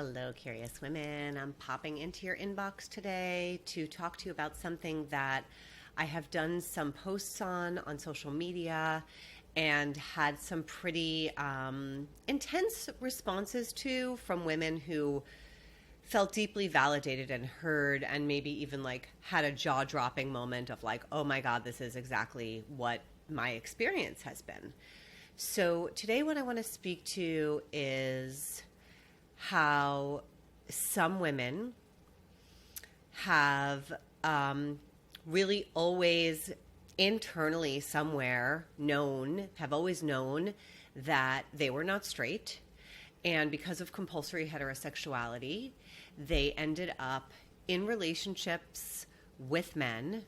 Hello, curious women. I'm popping into your inbox today to talk to you about something that I have done some posts on social media and had some pretty intense responses to from women who felt deeply validated and heard, and maybe even like had a jaw dropping moment of like, oh my God, this is exactly what my experience has been. So today, what I want to speak to is how some women have really always internally somewhere have always known that they were not straight. And because of compulsory heterosexuality, they ended up in relationships with men,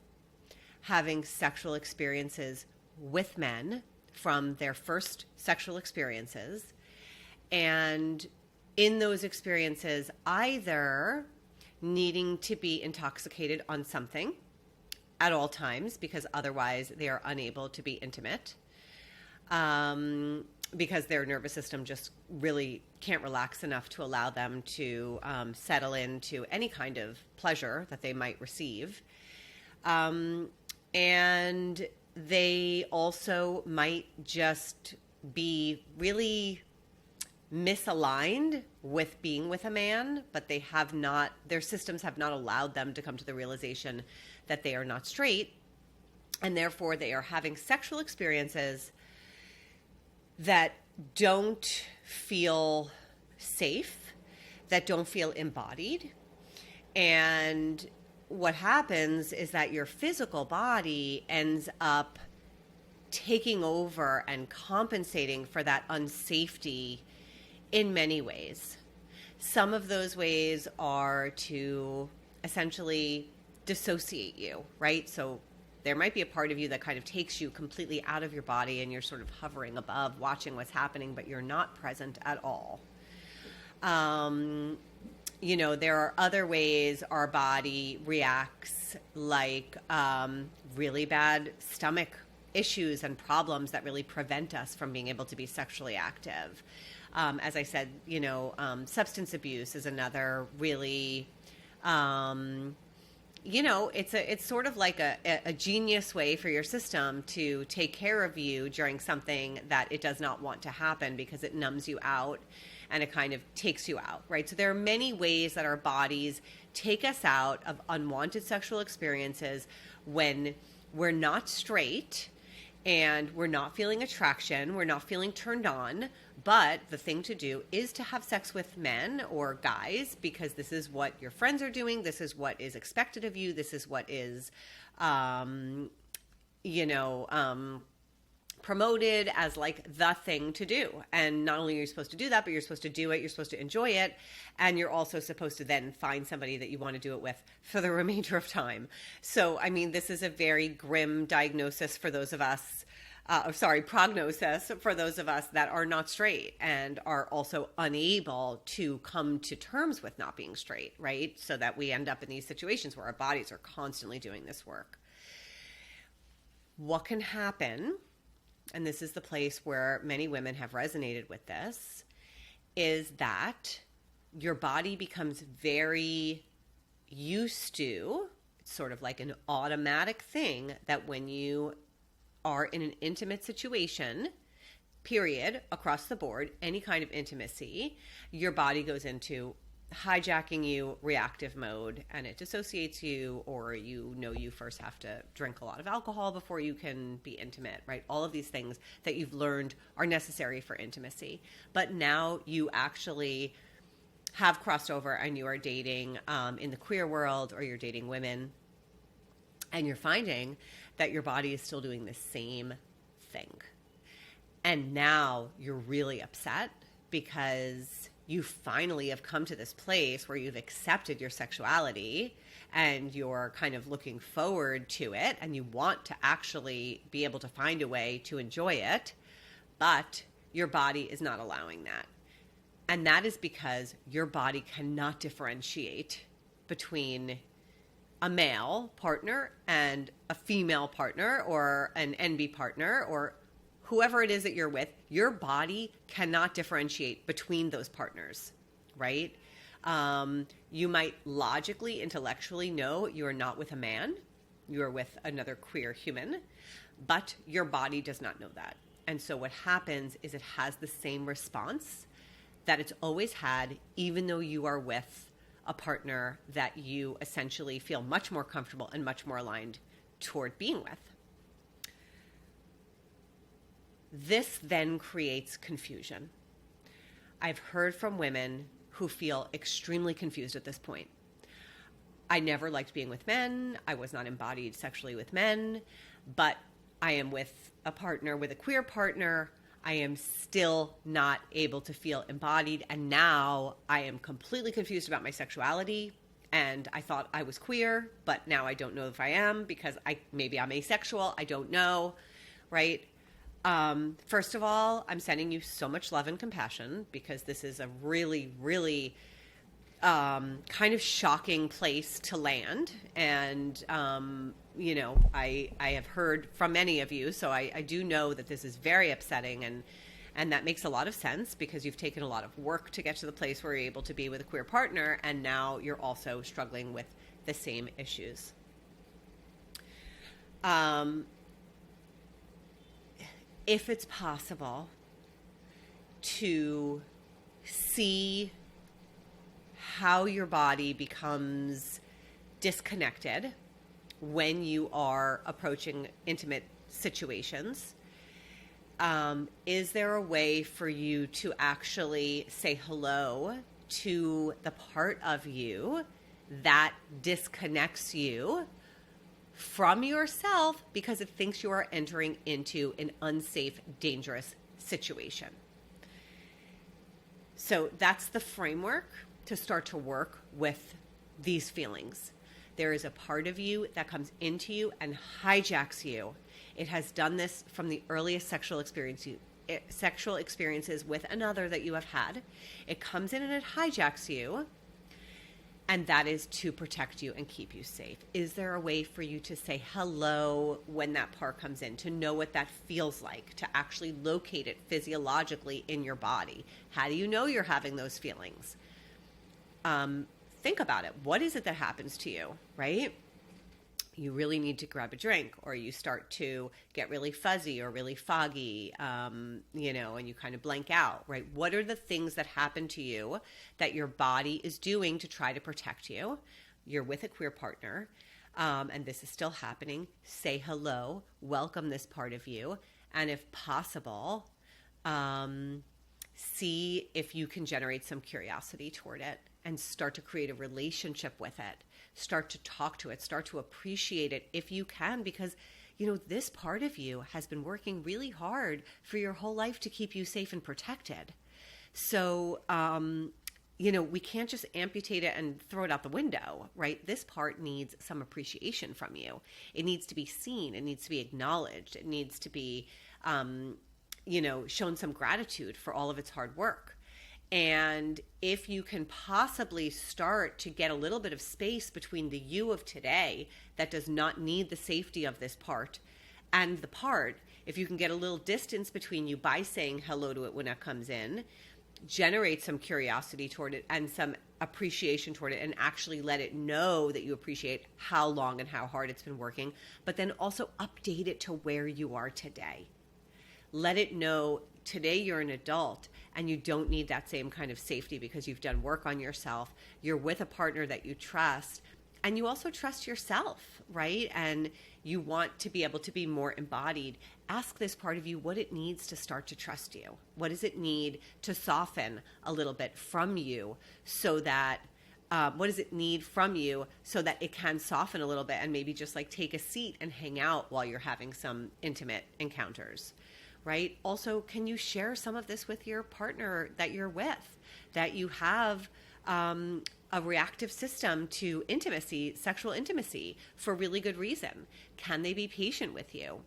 having sexual experiences with men from their first sexual experiences. And in those experiences, either needing to be intoxicated on something at all times because otherwise they are unable to be intimate, because their nervous system just really can't relax enough to allow them to settle into any kind of pleasure that they might receive. And they also might just be really misaligned with being with a man, but their systems have not allowed them to come to the realization that they are not straight, and therefore they are having sexual experiences that don't feel safe, that don't feel embodied. And what happens is that your physical body ends up taking over and compensating for that unsafety in many ways. Some of those ways are to essentially dissociate you, right? So there might be a part of you that kind of takes you completely out of your body and you're sort of hovering above, watching what's happening, but you're not present at all. There are other ways our body reacts, like really bad stomach issues and problems that really prevent us from being able to be sexually active. As I said, substance abuse is another really, it's sort of like a genius way for your system to take care of you during something that it does not want to happen, because it numbs you out and it kind of takes you out, right? So there are many ways that our bodies take us out of unwanted sexual experiences when we're not straight and we're not feeling attraction, we're not feeling turned on. But the thing to do is to have sex with men or guys, because this is what your friends are doing. This is what is expected of you. This is what is, promoted as like the thing to do. And not only are you supposed to do that, but you're supposed to do it. You're supposed to enjoy it. And you're also supposed to then find somebody that you want to do it with for the remainder of time. So, I mean, this is a very grim diagnosis for those of us. Prognosis for those of us that are not straight and are also unable to come to terms with not being straight, right? So that we end up in these situations where our bodies are constantly doing this work. What can happen, and this is the place where many women have resonated with this, is that your body becomes very used to, it's sort of like an automatic thing that when you are in an intimate situation, period, across the board, any kind of intimacy, your body goes into hijacking you, reactive mode, and it dissociates you, or you first have to drink a lot of alcohol before you can be intimate, right? All of these things that you've learned are necessary for intimacy. But now you actually have crossed over and you are dating in the queer world, or you're dating women, and you're finding that your body is still doing the same thing. And now you're really upset because you finally have come to this place where you've accepted your sexuality and you're kind of looking forward to it and you want to actually be able to find a way to enjoy it, but your body is not allowing that. And that is because your body cannot differentiate between a male partner and a female partner or an NB partner or whoever it is that you're with. Your body cannot differentiate between those partners, right? You might logically, intellectually know you are not with a man, you are with another queer human, but your body does not know that. And so what happens is it has the same response that it's always had, even though you are with a partner that you essentially feel much more comfortable and much more aligned toward being with. This then creates confusion. I've heard from women who feel extremely confused at this point. I never liked being with men. I was not embodied sexually with men, but I am with a partner, with a queer partner. I am still not able to feel embodied. And now I am completely confused about my sexuality. And I thought I was queer, but now I don't know if I am because maybe I'm asexual. I don't know, right? First of all, I'm sending you so much love and compassion because this is a really, really kind of shocking place to land. And, I have heard from many of you, so I do know that this is very upsetting, and that makes a lot of sense because you've taken a lot of work to get to the place where you're able to be with a queer partner, and now you're also struggling with the same issues. If it's possible to see how your body becomes disconnected when you are approaching intimate situations, is there a way for you to actually say hello to the part of you that disconnects you from yourself because it thinks you are entering into an unsafe, dangerous situation? So that's the framework to start to work with these feelings. There is a part of you that comes into you and hijacks you. It has done this from the earliest sexual experiences with another that you have had. It comes in and it hijacks you, and that is to protect you and keep you safe. Is there a way for you to say hello when that part comes in, to know what that feels like, to actually locate it physiologically in your body? How do you know you're having those feelings? Think about it. What is it that happens to you, right? You really need to grab a drink, or you start to get really fuzzy or really foggy, and you kind of blank out, right? What are the things that happen to you that your body is doing to try to protect you? You're with a queer partner, and this is still happening. Say hello, welcome this part of you, and if possible, see if you can generate some curiosity toward it and start to create a relationship with it. Start to talk to it, start to appreciate it if you can, because, this part of you has been working really hard for your whole life to keep you safe and protected. So, we can't just amputate it and throw it out the window, right? This part needs some appreciation from you. It needs to be seen. It needs to be acknowledged. It needs to be, shown some gratitude for all of its hard work. And if you can possibly start to get a little bit of space between the you of today that does not need the safety of this part and the part, if you can get a little distance between you by saying hello to it when it comes in, generate some curiosity toward it and some appreciation toward it, and actually let it know that you appreciate how long and how hard it's been working, but then also update it to where you are today. Let it know today you're an adult and you don't need that same kind of safety because you've done work on yourself. You're with a partner that you trust, and you also trust yourself, right? And you want to be able to be more embodied. Ask this part of you what it needs to start to trust you. What does it need to soften a little bit from you so that what does it need from you so that it can soften a little bit and maybe just like take a seat and hang out while you're having some intimate encounters, right? Also, can you share some of this with your partner that you're with, that you have a reactive system to intimacy, sexual intimacy, for really good reason? Can they be patient with you?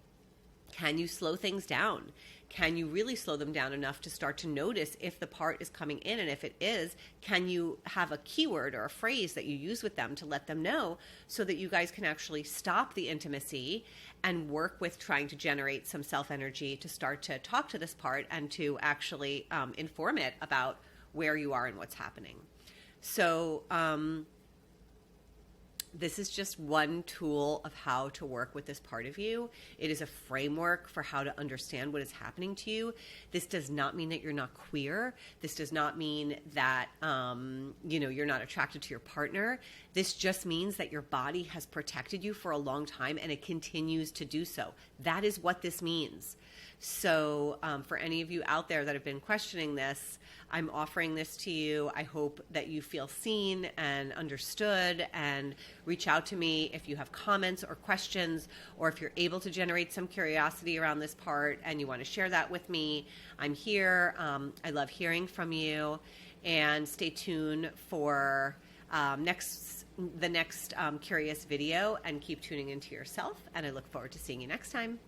Can you slow things down? Can you really slow them down enough to start to notice if the part is coming in? And if it is, can you have a keyword or a phrase that you use with them to let them know so that you guys can actually stop the intimacy and work with trying to generate some self-energy to start to talk to this part and to actually inform it about where you are and what's happening? So, this is just one tool of how to work with this part of you. It is a framework for how to understand what is happening to you. This does not mean that you're not queer. This does not mean that, you're not attracted to your partner. This just means that your body has protected you for a long time and it continues to do so. That is what this means. So for any of you out there that have been questioning this, I'm offering this to you. I hope that you feel seen and understood, and reach out to me if you have comments or questions, or if you're able to generate some curiosity around this part and you want to share that with me. I'm here. I love hearing from you, and stay tuned for the next curious video, and keep tuning into yourself. And I look forward to seeing you next time.